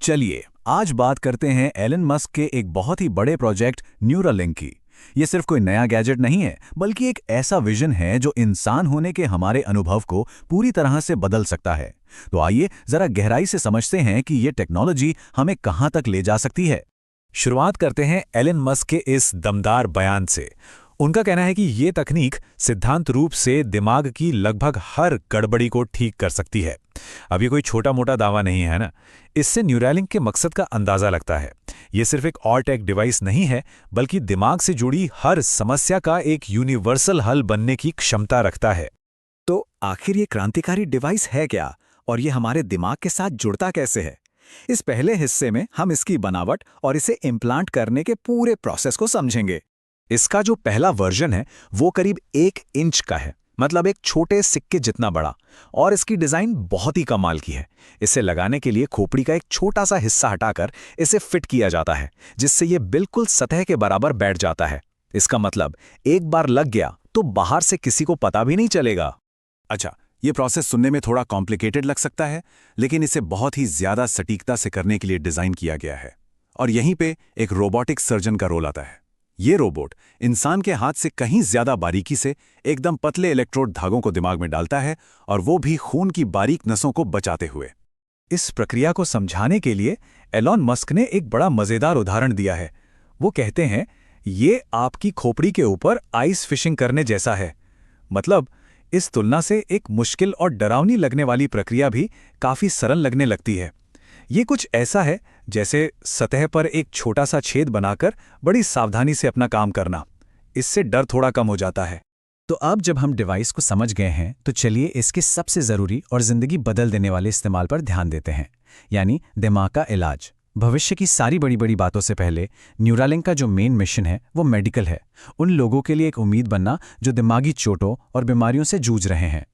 चलिए आज बात करते हैं एलन मस्क के एक बहुत ही बड़े प्रोजेक्ट न्यूरालिंक की। ये सिर्फ कोई नया गैजेट नहीं है, बल्कि एक ऐसा विजन है जो इंसान होने के हमारे अनुभव को पूरी तरह से बदल सकता है। तो आइए जरा गहराई से समझते हैं कि ये टेक्नोलॉजी हमें कहां तक ले जा सकती है। शुरुआत करते हैं एलन मस्क के इस दमदार बयान से। उनका कहना है कि ये तकनीक सिद्धांत रूप से दिमाग की लगभग हर गड़बड़ी को ठीक कर सकती है। अब ये कोई छोटा मोटा दावा नहीं है ना। इससे न्यूरालिंक के मकसद का अंदाजा लगता है। ये सिर्फ एक और टेक डिवाइस नहीं है, बल्कि दिमाग से जुड़ी हर समस्या का एक यूनिवर्सल हल बनने की क्षमता रखता है। तो आखिर ये क्रांतिकारी डिवाइस है क्या, और ये हमारे दिमाग के साथ जुड़ता कैसे है? इस पहले हिस्से में हम इसकी बनावट और इसे इम्प्लांट करने के पूरे प्रोसेस को समझेंगे। इसका जो पहला वर्जन है वो करीब 1 इंच का है, मतलब एक छोटे सिक्के जितना बड़ा, और इसकी डिजाइन बहुत ही कमाल की है। इसे लगाने के लिए खोपड़ी का एक छोटा सा हिस्सा हटाकर इसे फिट किया जाता है, जिससे ये बिल्कुल सतह के बराबर बैठ जाता है। इसका मतलब एक बार लग गया तो बाहर से किसी को पता भी नहीं चलेगा। अच्छा, ये प्रोसेस सुनने में थोड़ा कॉम्प्लिकेटेड लग सकता है, लेकिन इसे बहुत ही ज्यादा सटीकता से करने के लिए डिजाइन किया गया है। और यहीं पे एक रोबोटिक सर्जन का रोल आता है। ये रोबोट इंसान के हाथ से कहीं ज्यादा बारीकी से एकदम पतले इलेक्ट्रोड धागों को दिमाग में डालता है, और वो भी खून की बारीक नसों को बचाते हुए। इस प्रक्रिया को समझाने के लिए एलॉन मस्क ने एक बड़ा मजेदार उदाहरण दिया है। वो कहते हैं, ये आपकी खोपड़ी के ऊपर आइस फिशिंग करने जैसा है। मतलब इस तुलना से एक मुश्किल और डरावनी लगने वाली प्रक्रिया भी काफी सरल लगने लगती है। ये कुछ ऐसा है जैसे सतह पर एक छोटा सा छेद बनाकर बड़ी सावधानी से अपना काम करना। इससे डर थोड़ा कम हो जाता है। तो अब जब हम डिवाइस को समझ गए हैं, तो चलिए इसके सबसे ज़रूरी और ज़िंदगी बदल देने वाले इस्तेमाल पर ध्यान देते हैं, यानी दिमाग का इलाज। भविष्य की सारी बड़ी बड़ी बातों से पहले न्यूरालिंक का जो मेन मिशन है वो मेडिकल है। उन लोगों के लिए एक उम्मीद बनना जो दिमागी चोटों और बीमारियों से जूझ रहे हैं।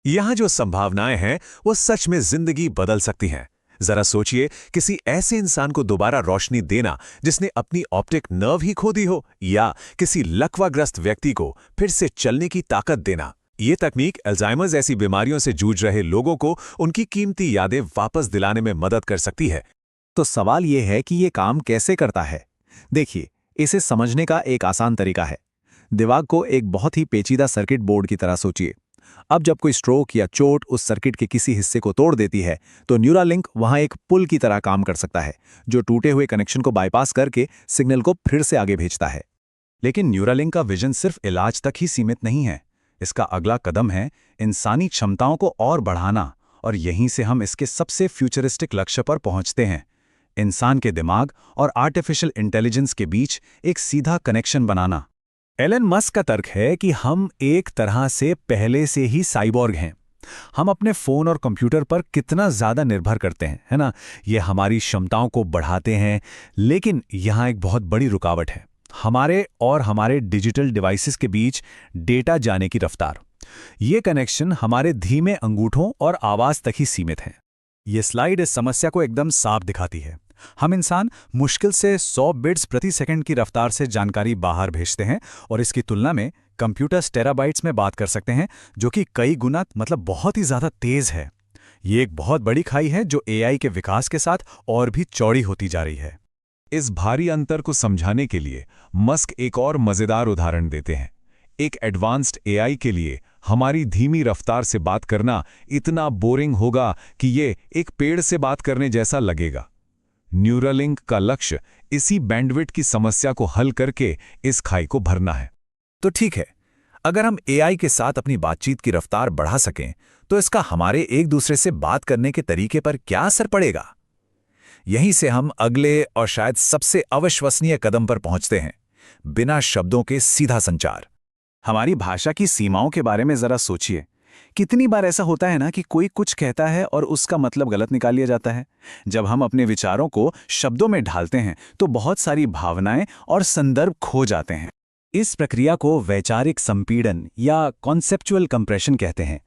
यहाँ जो संभावनाएं हैं वो सच में जिंदगी बदल सकती हैं। जरा सोचिए, किसी ऐसे इंसान को दोबारा रोशनी देना जिसने अपनी ऑप्टिक नर्व ही खो दी हो, या किसी लकवाग्रस्त व्यक्ति को फिर से चलने की ताकत देना। ये तकनीक अल्जाइमर जैसी बीमारियों से जूझ रहे लोगों को उनकी कीमती यादें वापस दिलाने में मदद कर सकती है। तो सवाल ये है कि ये काम कैसे करता है। देखिए, इसे समझने का एक आसान तरीका है। दिमाग को एक बहुत ही पेचीदा सर्किट बोर्ड की तरह सोचिए। अब जब कोई स्ट्रोक या चोट उस सर्किट के किसी हिस्से को तोड़ देती है, तो न्यूरालिंक वहां एक पुल की तरह काम कर सकता है, जो टूटे हुए कनेक्शन को बाईपास करके सिग्नल को फिर से आगे भेजता है। लेकिन न्यूरालिंक का विजन सिर्फ इलाज तक ही सीमित नहीं है। इसका अगला कदम है इंसानी क्षमताओं को और बढ़ाना, और यहीं से हम इसके सबसे फ्यूचरिस्टिक लक्ष्य पर पहुंचते हैं। इंसान के दिमाग और आर्टिफिशियल इंटेलिजेंस के बीच एक सीधा कनेक्शन बनाना। एलन मस्क का तर्क है कि हम एक तरह से पहले से ही साइबॉर्ग हैं। हम अपने फोन और कंप्यूटर पर कितना ज्यादा निर्भर करते हैं, है ना? ये हमारी क्षमताओं को बढ़ाते हैं, लेकिन यहाँ एक बहुत बड़ी रुकावट है। हमारे डिजिटल डिवाइसेस के बीच डेटा जाने की रफ्तार। ये कनेक्शन हमारे धीमे अंगूठों और आवाज तक ही सीमित है। ये स्लाइड इस समस्या को एकदम साफ दिखाती है। हम इंसान मुश्किल से 100 बिट्स प्रति सेकंड की रफ्तार से जानकारी बाहर भेजते हैं, और इसकी तुलना में कंप्यूटर्स टेराबाइट्स में बात कर सकते हैं, जो कि कई गुना मतलब बहुत ही ज्यादा तेज है। ये एक बहुत बड़ी खाई है जो एआई के विकास के साथ और भी चौड़ी होती जा रही है। इस भारी अंतर को समझाने के लिए मस्क एक और मजेदार उदाहरण देते हैं। एक एडवांस्ड एआई के लिए हमारी धीमी रफ्तार से बात करना इतना बोरिंग होगा कि ये एक पेड़ से बात करने जैसा लगेगा। न्यूरालिंक का लक्ष्य इसी बैंडविड्थ की समस्या को हल करके इस खाई को भरना है। तो ठीक है, अगर हम एआई के साथ अपनी बातचीत की रफ्तार बढ़ा सकें, तो इसका हमारे एक दूसरे से बात करने के तरीके पर क्या असर पड़ेगा? यहीं से हम अगले और शायद सबसे अविश्वसनीय कदम पर पहुंचते हैं, बिना शब्दों के सीधा संचार। हमारी भाषा की सीमाओं के बारे में जरा सोचिए। कितनी बार ऐसा होता है ना कि कोई कुछ कहता है और उसका मतलब गलत निकाल लिया जाता है। जब हम अपने विचारों को शब्दों में ढालते हैं, तो बहुत सारी भावनाएं और संदर्भ खो जाते हैं। इस प्रक्रिया को वैचारिक संपीड़न या कॉन्सेप्चुअल कंप्रेशन कहते हैं।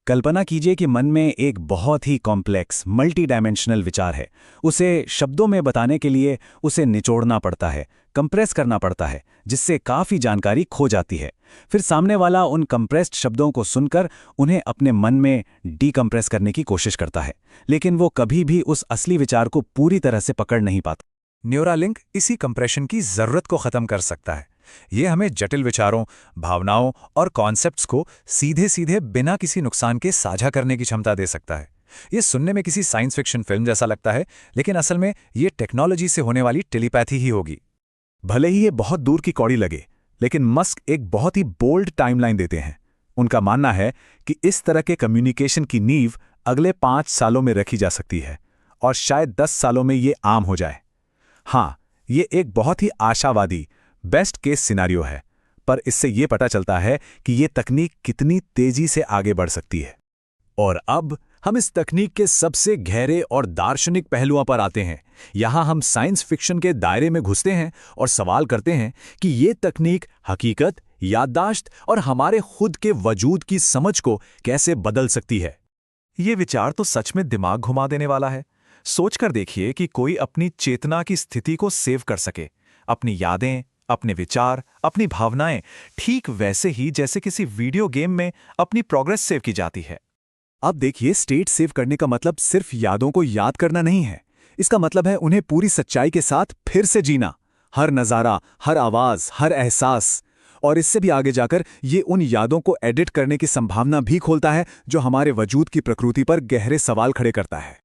कल्पना कीजिए कि मन में एक बहुत ही कॉम्प्लेक्स मल्टी डायमेंशनल विचार है। उसे शब्दों में बताने के लिए उसे निचोड़ना पड़ता है, कंप्रेस करना पड़ता है, जिससे काफ़ी जानकारी खो जाती है। फिर सामने वाला उन कंप्रेस्ड शब्दों को सुनकर उन्हें अपने मन में डीकंप्रेस करने की कोशिश करता है, लेकिन वो कभी भी उस असली विचार को पूरी तरह से पकड़ नहीं पाता। न्यूरालिंक इसी कंप्रेशन की ज़रूरत को ख़त्म कर सकता है। ये हमें जटिल विचारों, भावनाओं और कॉन्सेप्ट्स को सीधे सीधे बिना किसी नुकसान के साझा करने की क्षमता दे सकता है। ये सुनने में किसी साइंस फिक्शन फिल्म जैसा लगता है, लेकिन असल में ये टेक्नोलॉजी से होने वाली टेलीपैथी ही होगी। भले ही ये बहुत दूर की कौड़ी लगे, लेकिन मस्क एक बहुत ही बोल्ड टाइमलाइन देते हैं। उनका मानना है कि इस तरह के कम्युनिकेशन की नींव अगले 5 सालों में रखी जा सकती है और शायद 10 सालों में ये आम हो जाए। हाँ, ये एक बहुत ही आशावादी बेस्ट केस सिनेरियो है, पर इससे ये पता चलता है कि ये तकनीक कितनी तेजी से आगे बढ़ सकती है। और अब हम इस तकनीक के सबसे गहरे और दार्शनिक पहलुओं पर आते हैं। यहाँ हम साइंस फिक्शन के दायरे में घुसते हैं और सवाल करते हैं कि ये तकनीक हकीकत, याददाश्त और हमारे खुद के वजूद की समझ को कैसे बदल सकती है। ये विचार तो सच में दिमाग घुमा देने वाला है। सोचकर देखिए कि कोई अपनी चेतना की स्थिति को सेव कर सके, अपनी यादें, अपने विचार, अपनी भावनाएं, ठीक वैसे ही जैसे किसी वीडियो गेम में अपनी प्रोग्रेस सेव की जाती है। अब देखिए, स्टेट सेव करने का मतलब सिर्फ यादों को याद करना नहीं है। इसका मतलब है उन्हें पूरी सच्चाई के साथ फिर से जीना, हर नज़ारा, हर आवाज़, हर एहसास। और इससे भी आगे जाकर ये उन यादों को एडिट करने की संभावना भी खोलता है जो हमारे वजूद की प्रकृति पर गहरे सवाल खड़े करता है।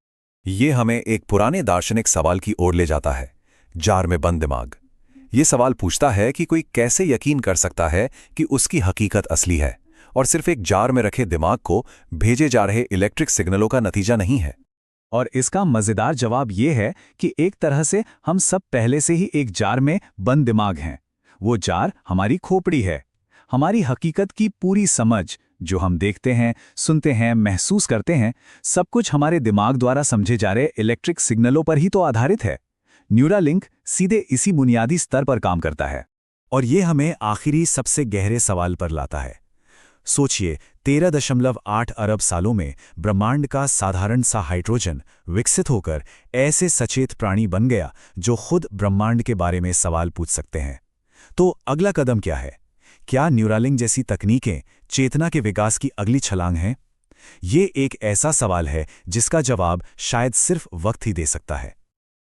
ये हमें एक पुराने दार्शनिक सवाल की ओर ले जाता है, जार में बंद दिमाग। ये सवाल पूछता है कि कोई कैसे यकीन कर सकता है कि उसकी हकीकत असली है और सिर्फ एक जार में रखे दिमाग को भेजे जा रहे इलेक्ट्रिक सिग्नलों का नतीजा नहीं है। और इसका मज़ेदार जवाब ये है कि एक तरह से हम सब पहले से ही एक जार में बंद दिमाग हैं। वो जार हमारी खोपड़ी है। हमारी हकीकत की पूरी समझ, जो हम देखते हैं, सुनते हैं, महसूस करते हैं, सब कुछ हमारे दिमाग द्वारा समझे जा रहे इलेक्ट्रिक सिग्नलों पर ही तो आधारित है। न्यूरालिंक सीधे इसी बुनियादी स्तर पर काम करता है। और ये हमें आखिरी सबसे गहरे सवाल पर लाता है। सोचिए, 13.8 अरब सालों में ब्रह्मांड का साधारण सा हाइड्रोजन विकसित होकर ऐसे सचेत प्राणी बन गया जो खुद ब्रह्मांड के बारे में सवाल पूछ सकते हैं। तो अगला कदम क्या है? क्या न्यूरालिंक जैसी तकनीकें चेतना के विकास की अगली छलांग हैं? ये एक ऐसा सवाल है जिसका जवाब शायद सिर्फ वक्त ही दे सकता है।